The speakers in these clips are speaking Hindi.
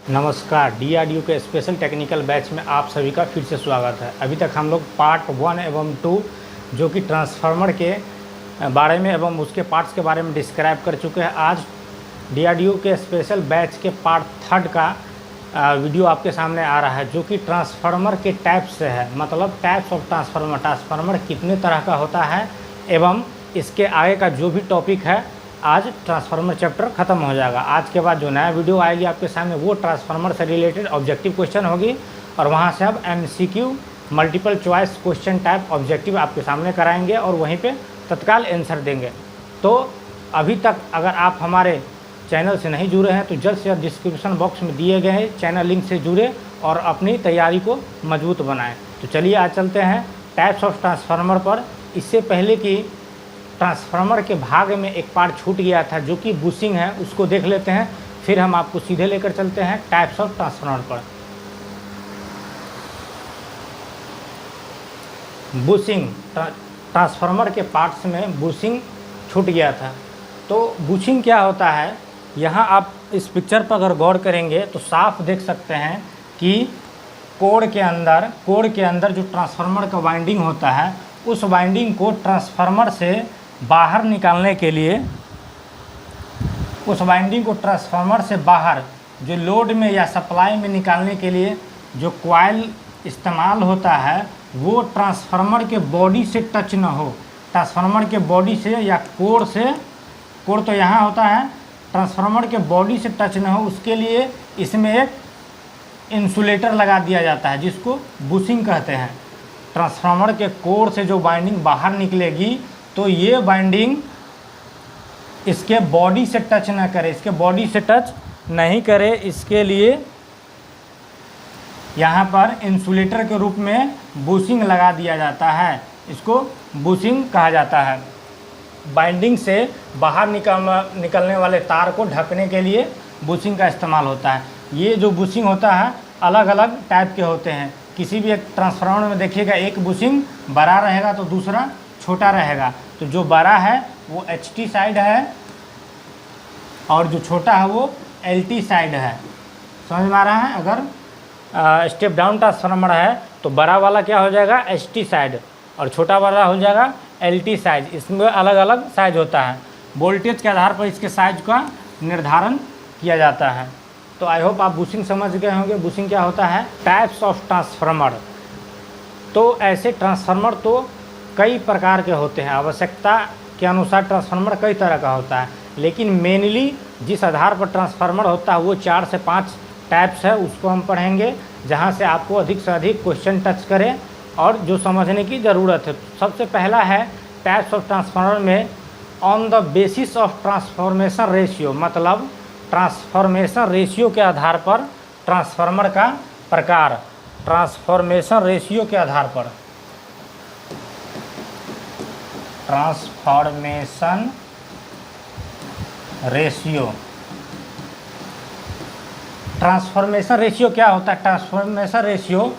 नमस्कार, डीआरडीओ के स्पेशल टेक्निकल बैच में आप सभी का फिर से स्वागत है। अभी तक हम लोग पार्ट 1 एवं 2 जो कि ट्रांसफार्मर के बारे में एवं उसके पार्ट्स के बारे में डिस्क्राइब कर चुके हैं। आज डीआरडीओ के स्पेशल बैच के पार्ट 3 का वीडियो आपके सामने आ रहा है, जो कि ट्रांसफार्मर के टाइप्स से है। मतलब टाइप्स ऑफ ट्रांसफार्मर, ट्रांसफार्मर कितने तरह का होता है एवं इसके आगे का जो भी टॉपिक है, आज ट्रांसफार्मर चैप्टर ख़त्म हो जाएगा। आज के बाद जो नया वीडियो आएगी आपके सामने वो ट्रांसफार्मर से रिलेटेड ऑब्जेक्टिव क्वेश्चन होगी, और वहाँ से अब MCQ multiple choice question type objective आपके सामने कराएंगे और वहीं पे तत्काल आंसर देंगे। तो अभी तक अगर आप हमारे चैनल से नहीं जुड़े हैं तो जल्द से जल्द डिस्क्रिप्शन बॉक्स में दिए गए चैनल लिंक से जुड़े और अपनी तैयारी को मजबूत बनाएँ। तो चलिए आज चलते हैं टाइप्स ऑफ ट्रांसफार्मर पर। इससे पहले कि ट्रांसफार्मर के भाग में एक पार्ट छूट गया था जो कि बुशिंग है, उसको देख लेते हैं, फिर हम आपको सीधे लेकर चलते हैं टाइप्स ऑफ ट्रांसफार्मर पर। बुशिंग, ट्रांसफार्मर के पार्ट्स में बुशिंग छूट गया था। तो बुशिंग क्या होता है, यहाँ आप इस पिक्चर पर अगर गौर करेंगे तो साफ देख सकते हैं कि कोर के अंदर जो ट्रांसफार्मर का वाइंडिंग होता है, उस वाइंडिंग को ट्रांसफार्मर से बाहर निकालने के लिए, उस वाइंडिंग को ट्रांसफार्मर से बाहर जो लोड में या सप्लाई में निकालने के लिए जो कॉइल इस्तेमाल होता है, वो ट्रांसफार्मर के बॉडी से टच न हो। ट्रांसफार्मर के बॉडी से या कोर से, कोर तो यहाँ होता है, ट्रांसफार्मर के बॉडी से टच न हो, उसके लिए इसमें एक इंसुलेटर लगा दिया जाता है जिसको बुशिंग कहते हैं। ट्रांसफार्मर के कोर से जो वाइंडिंग बाहर निकलेगी तो ये वाइंडिंग इसके बॉडी से टच ना करे, इसके बॉडी से टच नहीं करे, इसके लिए यहाँ पर इंसुलेटर के रूप में बुशिंग लगा दिया जाता है। इसको बुशिंग कहा जाता है। बाइंडिंग से बाहर निकलने वाले तार को ढकने के लिए बुशिंग का इस्तेमाल होता है। ये जो बुशिंग होता है अलग अलग टाइप के होते हैं। किसी भी एक ट्रांसफार्मर में देखिएगा एक बुशिंग बड़ा रहेगा तो दूसरा छोटा रहेगा। तो जो बड़ा है वो HT साइड है और जो छोटा है वो LT साइड है। समझ में आ रहा है? अगर स्टेप डाउन ट्रांसफार्मर है तो बड़ा वाला क्या हो जाएगा, HT साइड, और छोटा वाला हो जाएगा LT साइज। इसमें अलग अलग साइज होता है। वोल्टेज के आधार पर इसके साइज का निर्धारण किया जाता है। तो आई होप आप बुशिंग समझ गए होंगे। बुशिंग क्या होता है? Types of transformer. तो ऐसे ट्रांसफार्मर तो कई प्रकार के होते हैं। आवश्यकता के अनुसार ट्रांसफार्मर कई तरह का होता है, लेकिन मेनली जिस आधार पर ट्रांसफार्मर होता है वो 4 से 5 टाइप्स है। उसको हम पढ़ेंगे जहां से आपको अधिक से अधिक क्वेश्चन टच करें और जो समझने की ज़रूरत है। सबसे पहला है टाइप्स ऑफ ट्रांसफार्मर में on the basis of transformation ratio. मतलब ट्रांसफॉर्मेशन रेशियो के आधार पर ट्रांसफार्मर का प्रकार, ट्रांसफॉर्मेशन रेशियो के आधार पर, ट्रांसफॉर्मेशन रेशियो। ट्रांसफॉर्मेशन रेशियो क्या होता है? ट्रांसफॉर्मेशन रेशियो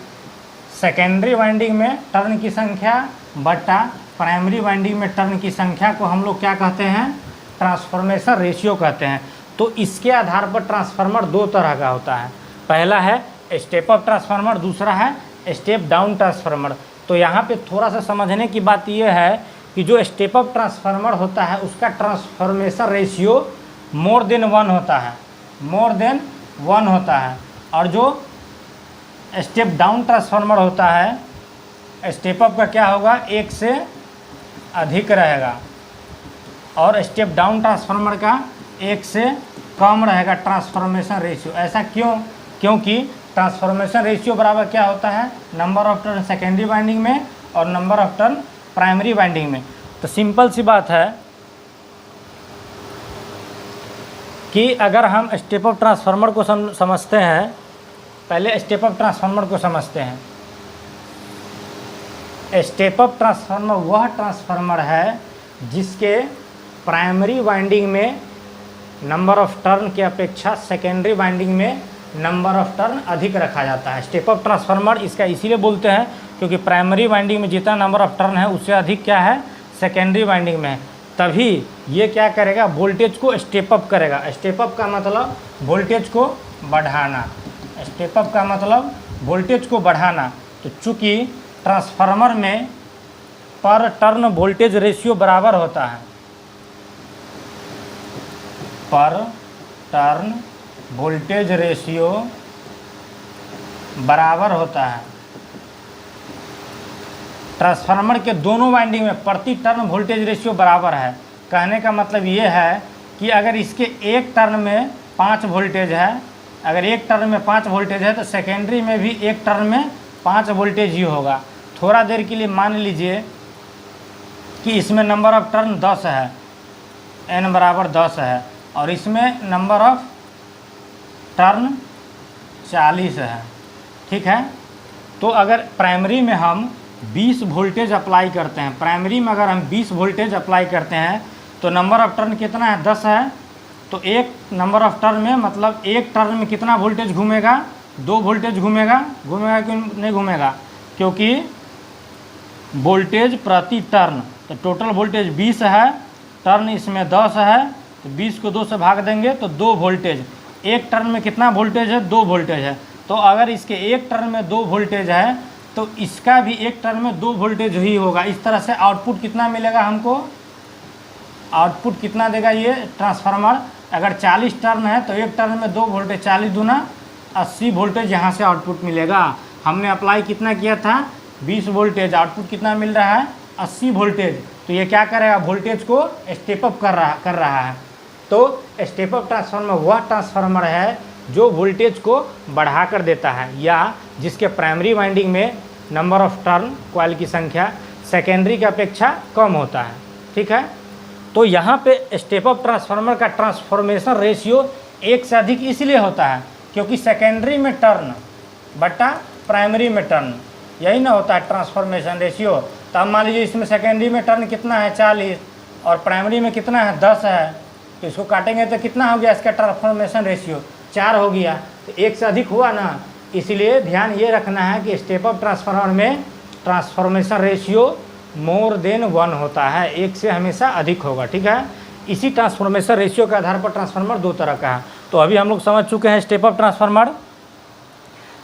सेकेंडरी वाइंडिंग में टर्न की संख्या बटा प्राइमरी वाइंडिंग में टर्न की संख्या को हम लोग क्या कहते हैं? ट्रांसफॉर्मेशन रेशियो कहते हैं। तो इसके आधार पर ट्रांसफार्मर 2 तरह का होता है। पहला है स्टेप अप ट्रांसफार्मर, दूसरा है स्टेप डाउन ट्रांसफार्मर। तो यहाँ पे थोड़ा सा समझने की बात यह है कि जो स्टेप अप ट्रांसफार्मर होता है उसका ट्रांसफॉर्मेशन रेशियो मोर देन 1 होता है, मोर देन 1 होता है। और जो स्टेप डाउन ट्रांसफार्मर होता है, स्टेप अप का क्या होगा, 1 से अधिक रहेगा और स्टेप डाउन ट्रांसफार्मर का 1 से कम रहेगा ट्रांसफॉर्मेशन रेशियो। ऐसा क्यों? क्योंकि ट्रांसफॉर्मेशन रेशियो बराबर क्या होता है, number of turn secondary winding में और number of turn primary winding में। तो सिंपल सी बात है कि अगर हम स्टेप अप ट्रांसफार्मर को समझते हैं, पहले स्टेप अप ट्रांसफार्मर को समझते हैं। स्टेप अप ट्रांसफार्मर वह ट्रांसफार्मर है जिसके प्राइमरी वाइंडिंग में नंबर ऑफ टर्न की अपेक्षा सेकेंडरी वाइंडिंग में नंबर ऑफ टर्न अधिक रखा जाता है। स्टेप अप ट्रांसफार्मर इसका इसीलिए बोलते हैं क्योंकि प्राइमरी वाइंडिंग में जितना नंबर ऑफ टर्न है उससे अधिक क्या है, सेकेंडरी वाइंडिंग में है। तभी ये क्या करेगा, वोल्टेज को स्टेप अप करेगा। स्टेप अप का मतलब वोल्टेज को बढ़ाना। स्टेप अप का मतलब वोल्टेज को बढ़ाना। तो चूँकि ट्रांसफार्मर में पर टर्न वोल्टेज रेशियो बराबर होता है, पर टर्न वोल्टेज रेशियो बराबर होता है। ट्रांसफार्मर के दोनों वाइंडिंग में प्रति टर्न वोल्टेज रेशियो बराबर है। कहने का मतलब ये है कि अगर इसके एक टर्न में 5 वोल्टेज है, अगर एक टर्न में 5 वोल्टेज है तो सेकेंडरी में भी एक टर्न में 5 वोल्टेज ही होगा। थोड़ा देर के लिए मान लीजिए कि इसमें नंबर ऑफ टर्न 10 है, n बराबर 10 है, और इसमें नंबर ऑफ टर्न 40 है, ठीक है। तो अगर प्राइमरी में हम 20 वोल्टेज अप्लाई करते हैं, प्राइमरी में अगर हम 20 वोल्टेज अप्लाई करते हैं तो नंबर ऑफ टर्न कितना है, 10 है। तो एक नंबर ऑफ टर्न में मतलब एक टर्न में कितना वोल्टेज घूमेगा, 2 वोल्टेज घूमेगा। घूमेगा क्यों नहीं घूमेगा, क्योंकि वोल्टेज प्रति टर्न, तो टोटल वोल्टेज 20 है, टर्न इसमें 10 है, तो 20 को 2 से भाग देंगे तो 2 वोल्टेज। एक टर्न में कितना वोल्टेज है, 2 वोल्टेज है। तो अगर इसके एक टर्न में 2 वोल्टेज है तो इसका भी एक टर्न में 2 वोल्टेज ही होगा। इस तरह से आउटपुट कितना मिलेगा हमको, आउटपुट कितना देगा ये ट्रांसफार्मर। अगर 40 टर्न है तो एक टर्न में 2 वोल्टेज, 40 दूना 80 वोल्टेज यहाँ से आउटपुट मिलेगा। हमने अप्लाई कितना किया था, 20 वोल्टेज, आउटपुट कितना मिल रहा है, 80 वोल्टेज। तो ये क्या करेगा, वोल्टेज को स्टेप अप कर रहा है। तो स्टेप अप ट्रांसफार्मर वह ट्रांसफार्मर है जो वोल्टेज को बढ़ा कर देता है, या जिसके प्राइमरी वाइंडिंग में नंबर ऑफ टर्न, कॉइल की संख्या सेकेंडरी की अपेक्षा कम होता है, ठीक है। तो यहाँ पे स्टेप अप ट्रांसफार्मर का ट्रांसफॉर्मेशन रेशियो 1 से अधिक इसलिए होता है क्योंकि सेकेंडरी में टर्न बटा प्राइमरी में टर्न, यही ना होता है ट्रांसफॉर्मेशन रेशियो। तो अब मान लीजिए इसमें सेकेंडरी में टर्न कितना है, 40, और प्राइमरी में कितना है, 10 है। तो इसको काटेंगे तो कितना हो गया, इसका ट्रांसफॉर्मेशन रेशियो 4 हो गया। तो 1 से अधिक हुआ ना, इसलिए ध्यान ये रखना है कि स्टेप अप ट्रांसफार्मर में ट्रांसफॉर्मेशन रेशियो मोर देन 1 होता है, 1 से हमेशा अधिक होगा, ठीक है। इसी ट्रांसफॉर्मेशन रेशियो के आधार पर ट्रांसफार्मर 2 तरह का है। तो अभी हम लोग समझ चुके हैं step up transformer.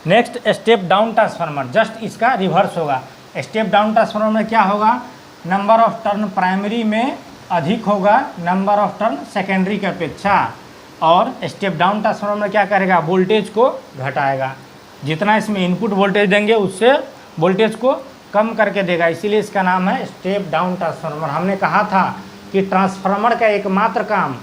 Next step down transformer, just इसका रिवर्स होगा। स्टेप डाउन ट्रांसफार्मर में क्या होगा, नंबर ऑफ टर्न प्राइमरी में अधिक होगा नंबर ऑफ टर्न सेकेंडरी की अपेक्षा, और स्टेप डाउन ट्रांसफार्मर में क्या करेगा, वोल्टेज को घटाएगा। जितना इसमें इनपुट वोल्टेज देंगे उससे वोल्टेज को कम करके देगा, इसीलिए इसका नाम है स्टेप डाउन ट्रांसफार्मर। हमने कहा था कि ट्रांसफार्मर का एकमात्र काम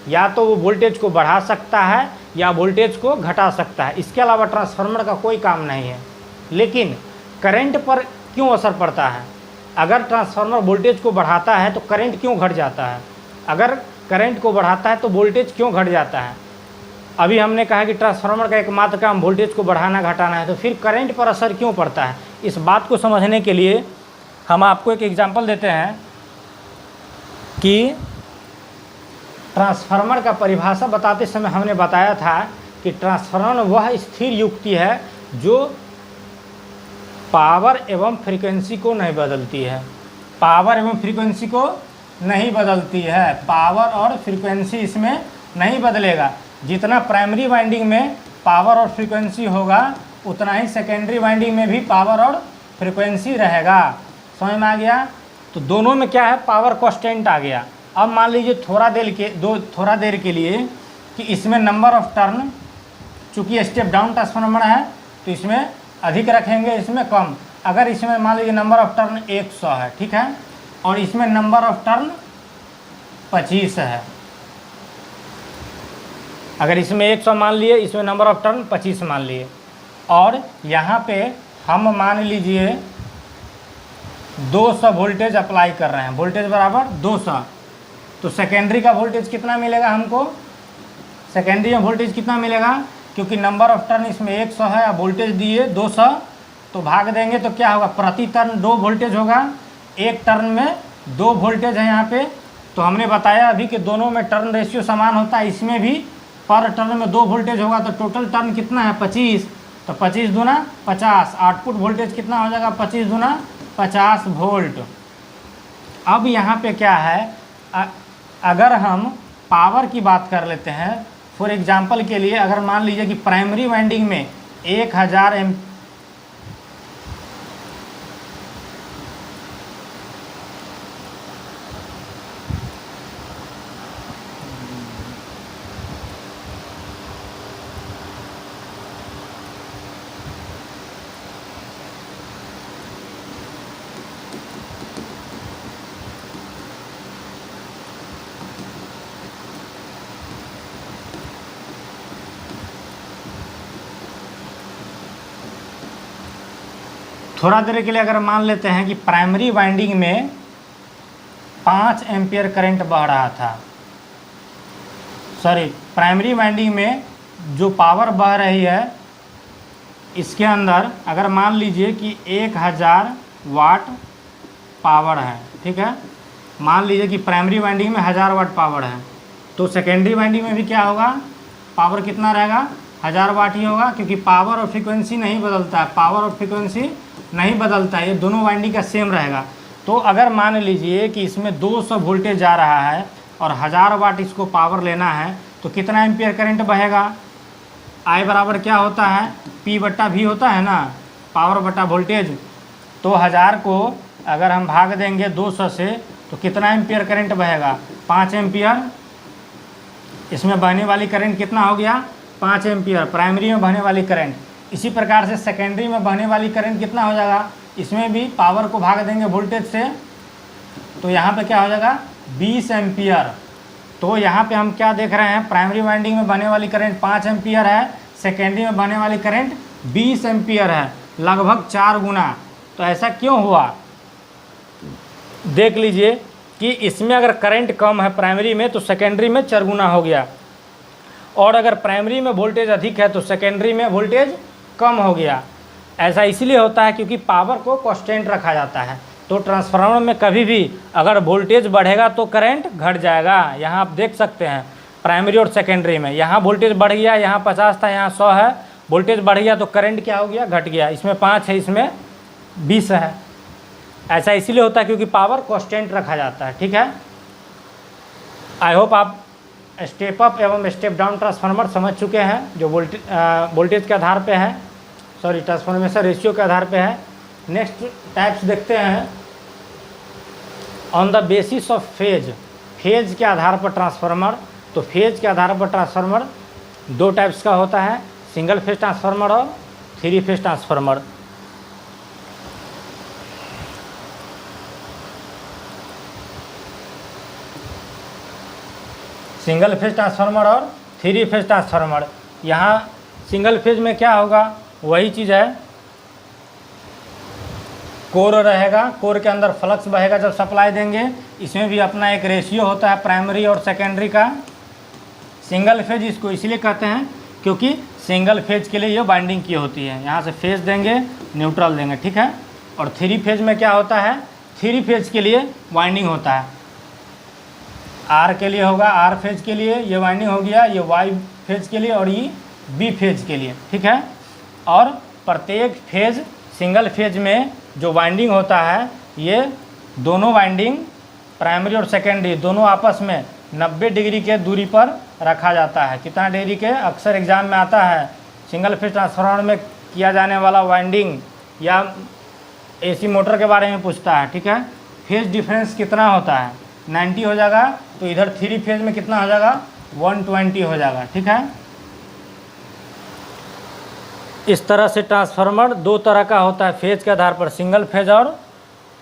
या तो वो वोल्टेज को बढ़ा सकता है या वोल्टेज को घटा सकता है, इसके अलावा ट्रांसफार्मर का कोई काम नहीं है। लेकिन करंट पर क्यों असर पड़ता है, अगर ट्रांसफार्मर वोल्टेज को बढ़ाता है तो करंट क्यों घट जाता है, अगर करंट को बढ़ाता है तो वोल्टेज क्यों घट जाता है। अभी हमने कहा कि ट्रांसफार्मर का एकमात्र काम वोल्टेज को बढ़ाना घटाना है, तो फिर करंट पर असर क्यों पड़ता है। इस बात को समझने के लिए हम आपको एक एग्जांपल देते हैं कि ट्रांसफार्मर का परिभाषा बताते समय हमने बताया था कि ट्रांसफार्मर वह स्थिर युक्ति है जो पावर एवं फ्रीक्वेंसी को नहीं बदलती है, पावर एवं फ्रीक्वेंसी को नहीं बदलती है, पावर और फ्रीक्वेंसी इसमें नहीं बदलेगा। जितना प्राइमरी वाइंडिंग में पावर और फ्रीक्वेंसी होगा उतना ही सेकेंडरी वाइंडिंग में भी पावर और फ्रीक्वेंसी रहेगा। समझ में आ गया। तो दोनों में क्या है, पावर कांस्टेंट आ गया। अब मान लीजिए थोड़ा देर के लिए कि इसमें नंबर ऑफ टर्न, चूँकि स्टेप डाउन ट्रांसफार्मर है तो इसमें अधिक रखेंगे, इसमें कम। अगर इसमें मान लीजिए नंबर ऑफ टर्न 100 है, ठीक है, और इसमें नंबर ऑफ टर्न 25 है। अगर इसमें 100 मान लिए, इसमें नंबर ऑफ टर्न 25 मान लिए, और यहाँ पे हम मान लीजिए 200 वोल्टेज अप्लाई कर रहे हैं, वोल्टेज बराबर 200, तो सेकेंडरी का वोल्टेज कितना मिलेगा हमको, सेकेंडरी में वोल्टेज कितना मिलेगा, क्योंकि नंबर ऑफ टर्न इसमें 100 है, वोल्टेज दिए 200, तो भाग देंगे तो क्या होगा, प्रति टर्न 2 वोल्टेज होगा, एक टर्न में 2 वोल्टेज है यहाँ पे। तो हमने बताया अभी कि दोनों में टर्न रेशियो समान होता है, इसमें भी पर टर्न में 2 वोल्टेज होगा, तो टोटल टर्न कितना है 25, तो 25 दूना 50, आउटपुट वोल्टेज कितना हो जाएगा 25 दूना 50 वोल्ट। अब यहाँ पे क्या है, अगर हम पावर की बात कर लेते हैं, फॉर एग्जांपल के लिए अगर मान लीजिए कि प्राइमरी वाइंडिंग में 1000 एम थोड़ा देर के लिए अगर मान लेते हैं कि प्राइमरी वाइंडिंग में 5 एम्पियर करंट बह रहा था, सॉरी प्राइमरी वाइंडिंग में जो पावर बह रही है इसके अंदर अगर मान लीजिए कि 1000 वाट पावर है, ठीक है, मान लीजिए कि प्राइमरी वाइंडिंग में 1000 वाट पावर है, तो सेकेंडरी वाइंडिंग में भी क्या होगा, पावर कितना रहेगा, 1000 वाट ही होगा, क्योंकि पावर और फ्रीक्वेंसी नहीं बदलता है, पावर और फ्रीक्वेंसी नहीं बदलता है, ये दोनों वाइंडिंग का सेम रहेगा। तो अगर मान लीजिए कि इसमें 200 वोल्टेज जा रहा है और 1000 वाट इसको पावर लेना है, तो कितना एम्पियर करंट बहेगा, आई बराबर क्या होता है, पी बट्टा भी होता है ना, पावर बट्टा वोल्टेज। तो 1000 को अगर हम भाग देंगे 200 से तो कितना एम्पियर करंट बहेगा, 5 एम्पियर। इसमें बहने वाली करंट कितना हो गया, 5 एम्पियर प्राइमरी में बहने वाली करंट। इसी प्रकार से सेकेंडरी में बहने वाली करंट कितना हो जाएगा, इसमें भी पावर को भाग देंगे वोल्टेज से, तो यहाँ पे क्या हो जाएगा 20 एम्पियर। तो यहाँ पे हम क्या देख रहे हैं, प्राइमरी वाइंडिंग में बहने वाली करंट 5 एम्पियर है, सेकेंडरी में बहने वाली करंट 20 एम्पियर है, लगभग 4 गुना। तो ऐसा क्यों हुआ, देख लीजिए कि इसमें अगर करंट कम है प्राइमरी में तो सेकेंडरी में 4 गुना हो गया, और अगर प्राइमरी में वोल्टेज अधिक है तो सेकेंडरी में वोल्टेज कम हो गया। ऐसा इसलिए होता है क्योंकि पावर को कांस्टेंट रखा जाता है। तो ट्रांसफार्मर में कभी भी अगर वोल्टेज बढ़ेगा तो करंट घट जाएगा। यहाँ आप देख सकते हैं प्राइमरी और सेकेंडरी में, यहाँ वोल्टेज बढ़ गया, यहाँ 50 था यहाँ 100 है, वोल्टेज बढ़ गया तो करंट क्या हो गया, घट गया। इसमें 5 है, इसमें 20 है। ऐसा इसीलिए होता है क्योंकि पावर कांस्टेंट रखा जाता है, ठीक है। आई होप आप स्टेप अप एवं स्टेप डाउन ट्रांसफार्मर समझ चुके हैं, जो वोल्टेज के आधार पे है, सॉरी ट्रांसफॉर्मेशन रेशियो के आधार पे है। नेक्स्ट टाइप्स देखते हैं, on the basis of phase, phase के आधार पर ट्रांसफार्मर। तो फेज के आधार पर ट्रांसफार्मर 2 टाइप्स का होता है, सिंगल फेज ट्रांसफार्मर और 3 phase transformer. Single phase transformer और 3 फेज ट्रांसफार्मर। यहाँ सिंगल फेज में क्या होगा, वही चीज़ है, कोर रहेगा, कोर के अंदर फ्लक्स बहेगा जब सप्लाई देंगे। इसमें भी अपना एक रेशियो होता है प्राइमरी और सेकेंडरी का। सिंगल फेज इसको इसलिए कहते हैं क्योंकि सिंगल फेज के लिए ये बाइंडिंग की होती है, यहाँ से फेज देंगे न्यूट्रल देंगे, ठीक है। और 3 फेज में क्या होता है, 3 फेज के लिए वाइंडिंग होता है, आर के लिए होगा, आर फेज के लिए ये वाइंडिंग हो गया, ये वाई फेज के लिए और ये बी फेज के लिए, ठीक है। और प्रत्येक फेज सिंगल फेज में जो वाइंडिंग होता है, ये दोनों वाइंडिंग प्राइमरी और सेकेंडरी दोनों आपस में 90 डिग्री के दूरी पर रखा जाता है। कितना डिग्री के, अक्सर एग्जाम में आता है सिंगल फेज ट्रांसफार्मर में किया जाने वाला वाइंडिंग या एसी मोटर के बारे में पूछता है, ठीक है। फेज डिफरेंस कितना होता है, 90 हो जाएगा, तो इधर 3 फेज में कितना हो जाएगा, 120 हो जाएगा, ठीक है। इस तरह से ट्रांसफार्मर 2 तरह का होता है फेज के आधार पर, सिंगल फेज और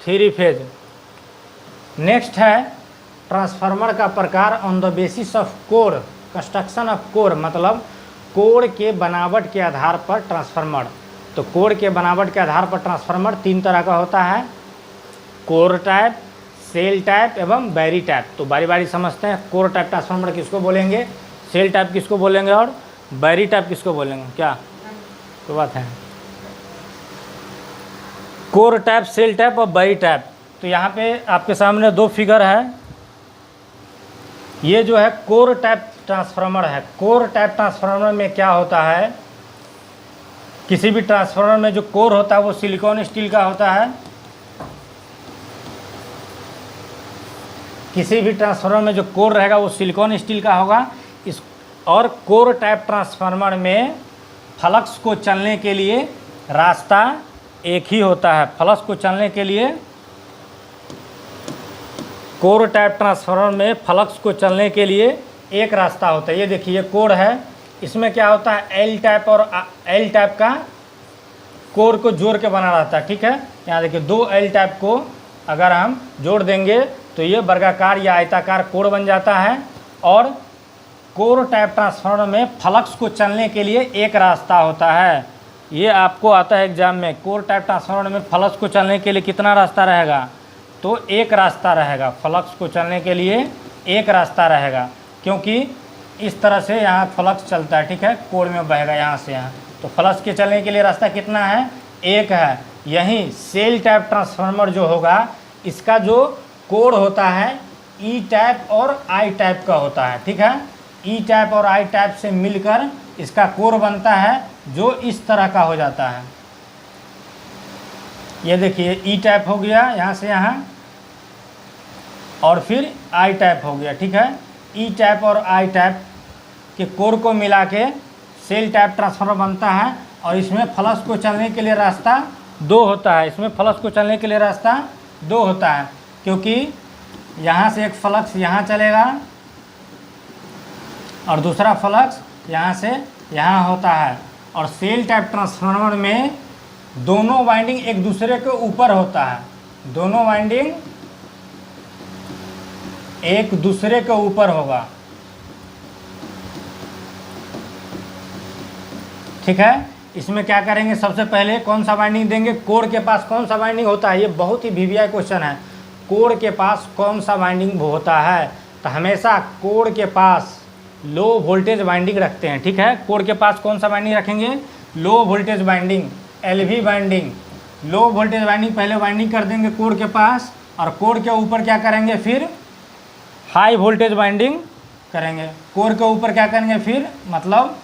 3 फेज। नेक्स्ट है ट्रांसफार्मर का प्रकार on the basis of core, construction of core, मतलब कोर के बनावट के आधार पर ट्रांसफार्मर। तो कोर के बनावट के आधार पर ट्रांसफार्मर 3 तरह का होता है, कोर टाइप, सेल टाइप एवं बैरी टाइप। तो बारी बारी समझते हैं, कोर टाइप ट्रांसफार्मर किसको बोलेंगे, सेल टाइप किसको बोलेंगे और बैरी टाइप किसको बोलेंगे, क्या तो बात है। कोर टाइप, सेल टाइप और बैरी टाइप। तो यहाँ पे आपके सामने 2 फिगर है, ये जो है कोर टाइप ट्रांसफार्मर है। कोर टाइप ट्रांसफार्मर में क्या होता है, किसी भी ट्रांसफार्मर में जो कोर होता है वो सिलिकॉन स्टील का होता है। किसी भी ट्रांसफार्मर में जो कोर रहेगा वो सिलिकॉन स्टील का होगा। और कोर टाइप ट्रांसफार्मर में फ्लक्स को चलने के लिए रास्ता एक ही होता है। फ्लक्स को चलने के लिए कोर टाइप ट्रांसफार्मर में फ्लक्स को चलने के लिए एक रास्ता होता है। ये देखिए कोर है, इसमें क्या होता है एल टाइप और एल टाइप का कोर को जोड़ के बना रहता है। ठीक है, यहाँ देखिए दो एल टाइप को अगर हम जोड़ देंगे तो ये वर्गाकार या आयताकार कोर बन जाता है। और कोर टाइप ट्रांसफार्मर में फ्लक्स को चलने के लिए एक रास्ता होता है। ये आपको आता है एग्जाम में, कोर टाइप ट्रांसफार्मर में फ्लक्स को चलने के लिए कितना रास्ता रहेगा, तो एक रास्ता रहेगा। फ्लक्स को चलने के लिए एक रास्ता रहेगा, क्योंकि इस तरह से यहाँ फ्लक्स चलता है। ठीक है, कोर में बहेगा यहाँ से यहाँ, तो फ्लक्स के चलने के लिए रास्ता कितना है, एक है। यहीं सेल टाइप ट्रांसफार्मर जो होगा, इसका जो कोर होता है ई टाइप और आई टाइप का होता है। ठीक है, ई टाइप और आई टाइप से मिलकर इसका कोर बनता है, जो इस तरह का हो जाता है। ये देखिए ई टाइप हो गया यहाँ से यहाँ, और फिर आई टाइप हो गया। ठीक है, ई टाइप और आई टाइप के कोर को मिला के सेल टाइप ट्रांसफार्मर बनता है। और इसमें फ्लक्स को चलने के लिए रास्ता दो होता है। इसमें फ्लक्स को चलने के लिए रास्ता दो होता है, क्योंकि यहाँ से एक फ्लक्स यहाँ चलेगा और दूसरा फ्लक्स यहाँ से यहाँ होता है। और सेल टाइप ट्रांसफार्मर में दोनों वाइंडिंग एक दूसरे के ऊपर होता है। दोनों वाइंडिंग एक दूसरे के ऊपर होगा। ठीक है, इसमें क्या करेंगे, सबसे पहले कौन सा वाइंडिंग देंगे, कोर के पास कौन सा वाइंडिंग होता है। ये बहुत ही वीवीआई क्वेश्चन है, कोर के पास कौन सा वाइंडिंग होता है। तो हमेशा कोर के पास लो वोल्टेज वाइंडिंग रखते हैं। ठीक है, कोर के पास कौन सा वाइंडिंग रखेंगे, low voltage winding, LV winding. Low voltage winding पहले वाइंडिंग कर देंगे कोर के पास, और कोर के ऊपर क्या करेंगे, फिर हाई वोल्टेज वाइंडिंग करेंगे। कोर के ऊपर क्या करेंगे, फिर मतलब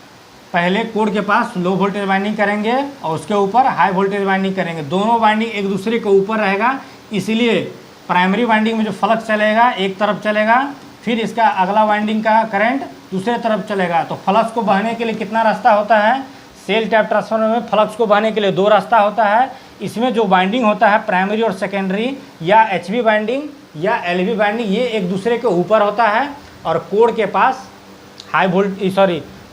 पहले कोर के पास लो वोल्टेज वाइंडिंग करेंगे और उसके ऊपर हाई वोल्टेज वाइंडिंग करेंगे। दोनों वाइंडिंग एक दूसरे के ऊपर रहेगा, इसलिए प्राइमरी वाइंडिंग में जो फ्लक्स चलेगा एक तरफ चलेगा, फिर इसका अगला वाइंडिंग का करंट दूसरे तरफ चलेगा। तो फ्लक्स को बहने के लिए कितना रास्ता होता है, सेल टाइप ट्रांसफार्मर में फ्लक्स को बहने के लिए दो रास्ता होता है। इसमें जो वाइंडिंग होता है प्राइमरी और सेकेंडरी, या एचवी वाइंडिंग या एलवी वाइंडिंग, ये एक दूसरे के ऊपर होता है। और कोर के पास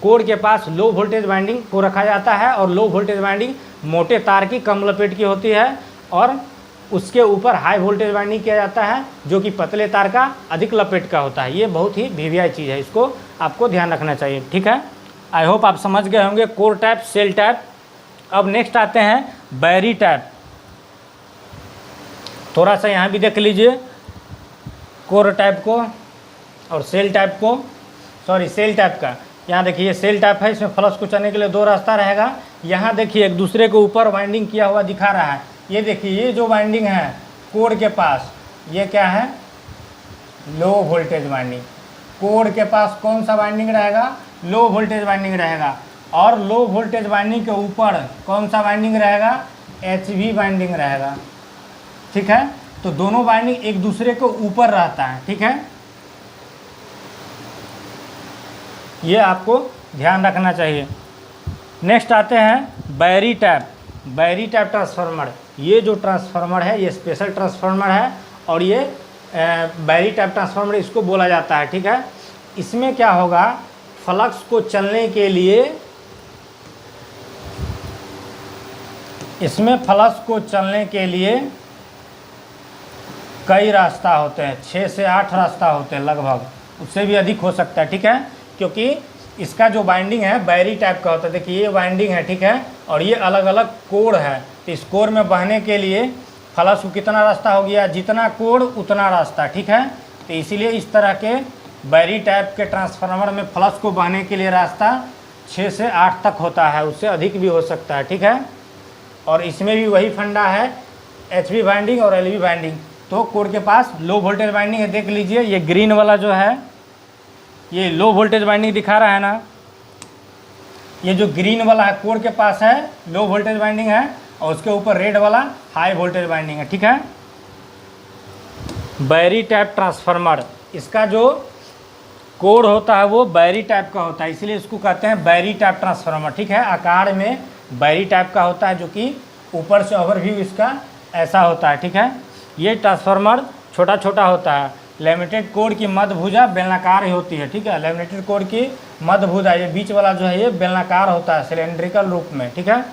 कोर के पास लो वोल्टेज वाइंडिंग को रखा जाता है। और लो वोल्टेज वाइंडिंग मोटे तार की कम लपेट की होती है, और उसके ऊपर हाई वोल्टेज वाइंडिंग किया जाता है, जो कि पतले तार का अधिक लपेट का होता है। ये बहुत ही वीवीआई चीज़ है, इसको आपको ध्यान रखना चाहिए। ठीक है, आई होप आप समझ गए होंगे कोर टाइप, सेल टाइप। अब नेक्स्ट आते हैं बैरी टाइप। थोड़ा सा यहाँ भी देख लीजिए कोर टाइप को और सेल टाइप को, सेल टाइप का। यहाँ देखिए सेल टाइप है, इसमें फ्लक्स को चलने के लिए दो रास्ता रहेगा। यहाँ देखिए एक दूसरे के ऊपर वाइंडिंग किया हुआ दिखा रहा है। ये देखिए ये जो वाइंडिंग है कोर के पास, ये क्या है, लो वोल्टेज वाइंडिंग। कोर के पास कौन सा वाइंडिंग रहेगा, लो वोल्टेज वाइंडिंग रहेगा। और लो वोल्टेज वाइंडिंग के ऊपर कौन सा वाइंडिंग रहेगा, एचवी वाइंडिंग रहेगा। ठीक है, तो दोनों वाइंडिंग एक दूसरे के ऊपर रहता है। ठीक है, ये आपको ध्यान रखना चाहिए। नेक्स्ट आते हैं बैरी टाइप। बैरी टाइप ट्रांसफार्मर, ये जो ट्रांसफार्मर है ये स्पेशल ट्रांसफार्मर है, और ये बैरी टाइप ट्रांसफार्मर इसको बोला जाता है। ठीक है, इसमें क्या होगा, फ्लक्स को चलने के लिए, इसमें फ्लक्स को चलने के लिए कई रास्ता होते हैं, 6 से 8 रास्ता होते हैं लगभग, उससे भी अधिक हो सकता है। ठीक है, क्योंकि इसका जो बाइंडिंग है बैरी टाइप का होता है। देखिए ये बाइंडिंग है, ठीक है, और ये अलग अलग कोर है। तो इस कोर में बहने के लिए फ्लक्स को कितना रास्ता हो गया, जितना कोर उतना रास्ता। ठीक है, तो इसीलिए इस तरह के बैरी टाइप के ट्रांसफार्मर में फ्लक्स को बहने के लिए रास्ता 6 से 8 तक होता है, उससे अधिक भी हो सकता है। ठीक है, और इसमें भी वही फंडा है, एचवी वाइंडिंग और एलवी वाइंडिंग। तो कोर के पास लो वोल्टेज वाइंडिंग है, देख लीजिए ये ग्रीन वाला जो है ये लो वोल्टेज वाइंडिंग दिखा रहा है ना, ये जो ग्रीन वाला है कोर के पास है लो वोल्टेज वाइंडिंग है, और उसके ऊपर रेड वाला हाई वोल्टेज वाइंडिंग है। ठीक है, बैरी टाइप ट्रांसफार्मर, इसका जो कोर होता है वो बैरी टाइप का होता है, इसलिए इसको कहते हैं बैरी टाइप ट्रांसफार्मर। ठीक है, आकार में बैरी टाइप का होता है, जो कि ऊपर से ओवरव्यू इसका ऐसा होता है। ठीक है, ये ट्रांसफार्मर छोटा छोटा होता है। लैमिनेटेड कोर की मध्य भुजा बेलनाकार ही होती है। ठीक है, लैमिनेटेड कोर की मध्य भुजा, ये बीच वाला जो है ये बेलनाकार होता है, सिलेंड्रिकल रूप में। ठीक है,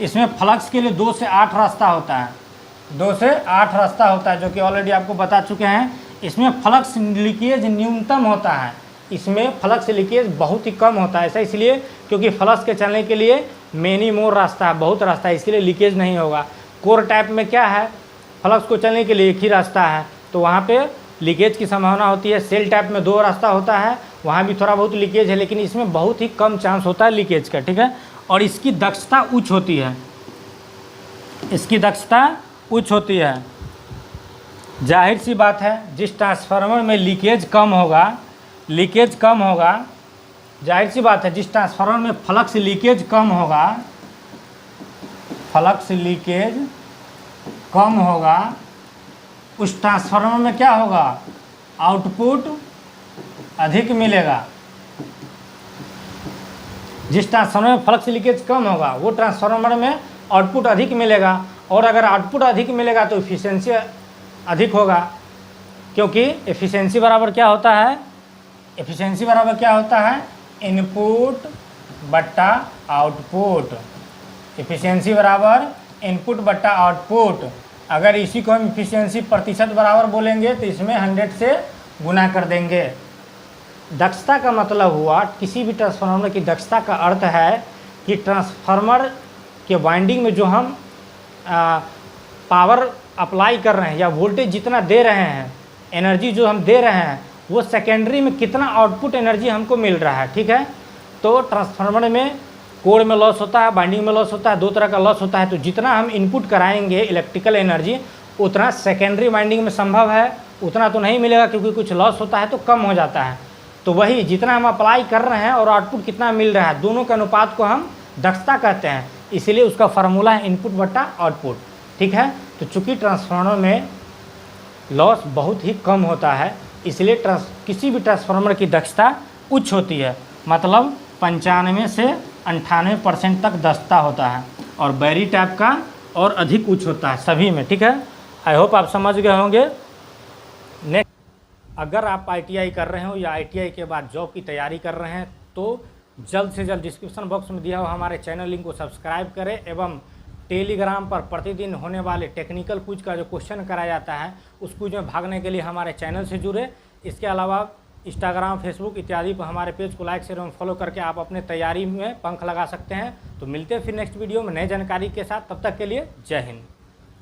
इसमें फ्लक्स के लिए 2 से 8 रास्ता होता है, 2 से 8 रास्ता होता है, जो कि ऑलरेडी आपको बता चुके हैं। इसमें फ्लक्स लीकेज न्यूनतम होता है, इसमें फ्लक्स लीकेज बहुत ही कम होता है। ऐसा इसलिए क्योंकि फ्लक्स के चलने के लिए मेनी मोर रास्ता है, बहुत रास्ता है, इसलिए लीकेज नहीं होगा। कोर टाइप में क्या है, फ्लक्स को चलने के लिए एक ही रास्ता है, तो वहाँ पे लीकेज की संभावना होती है। सेल टाइप में 2 रास्ता होता है, वहाँ भी थोड़ा बहुत लीकेज है, लेकिन इसमें बहुत ही कम चांस होता है लीकेज का। ठीक है, और इसकी दक्षता उच्च होती है, इसकी दक्षता उच्च होती है। जाहिर सी बात है, जिस ट्रांसफार्मर में लीकेज कम होगा, लीकेज कम होगा, जाहिर सी बात है, जिस ट्रांसफार्मर में फ्लक्स लीकेज कम होगा, फ्लक्स लीकेज कम होगा, उस ट्रांसफार्मर में क्या होगा, आउटपुट अधिक मिलेगा। जिस ट्रांसफार्मर में फ्लक्स लीकेज कम होगा वो ट्रांसफार्मर में आउटपुट अधिक मिलेगा, और अगर आउटपुट अधिक मिलेगा तो एफिशिएंसी अधिक होगा, क्योंकि एफिशिएंसी बराबर क्या होता है, एफिशिएंसी बराबर क्या होता है, इनपुट बट्टा आउटपुट। एफिशिएंसी बराबर इनपुट बट्टा आउटपुट। अगर इसी को हम एफिशिएंसी प्रतिशत बराबर बोलेंगे तो इसमें 100 से गुना कर देंगे। दक्षता का मतलब हुआ, किसी भी ट्रांसफार्मर की दक्षता का अर्थ है कि ट्रांसफार्मर के वाइंडिंग में जो हम पावर अप्लाई कर रहे हैं या वोल्टेज जितना दे रहे हैं, एनर्जी जो हम दे रहे हैं, वो सेकेंडरी में कितना आउटपुट एनर्जी हमको मिल रहा है। ठीक है, तो ट्रांसफार्मर में कोर में लॉस होता है, बाइंडिंग में लॉस होता है, 2 तरह का लॉस होता है। तो जितना हम इनपुट कराएंगे इलेक्ट्रिकल एनर्जी, उतना सेकेंडरी वाइंडिंग में संभव है, उतना तो नहीं मिलेगा, क्योंकि कुछ लॉस होता है तो कम हो जाता है। तो वही जितना हम अप्लाई कर रहे हैं और आउटपुट कितना मिल रहा है, दोनों के अनुपात को हम दक्षता कहते हैं। इसीलिए उसका फार्मूला है इनपुट बट्टा आउटपुट। ठीक है, तो चूँकि ट्रांसफार्मर में लॉस बहुत ही कम होता है, इसलिए किसी भी ट्रांसफार्मर की दक्षता उच्च होती है, मतलब 95 से 98% तक दक्षता होता है, और बैरी टाइप का और अधिक उच्च होता है सभी में। ठीक है, आई होप आप समझ गए होंगे। नेक्स्ट, अगर आप ITI कर रहे हो या ITI के बाद जॉब की तैयारी कर रहे हैं, तो जल्द से जल्द डिस्क्रिप्शन बॉक्स में दिया हुआ हमारे चैनल लिंक को सब्सक्राइब करें, एवं टेलीग्राम पर प्रतिदिन होने वाले टेक्निकल क्विज का जो क्वेश्चन कराया जाता है, उस क्विज में भागने के लिए हमारे चैनल से जुड़े। इसके अलावा इंस्टाग्राम, फेसबुक इत्यादि पर हमारे पेज को लाइक, शेयर एवं फॉलो करके आप अपने तैयारी में पंख लगा सकते हैं। तो मिलते हैं फिर नेक्स्ट वीडियो में नई जानकारी के साथ, तब तक के लिए जय हिंद।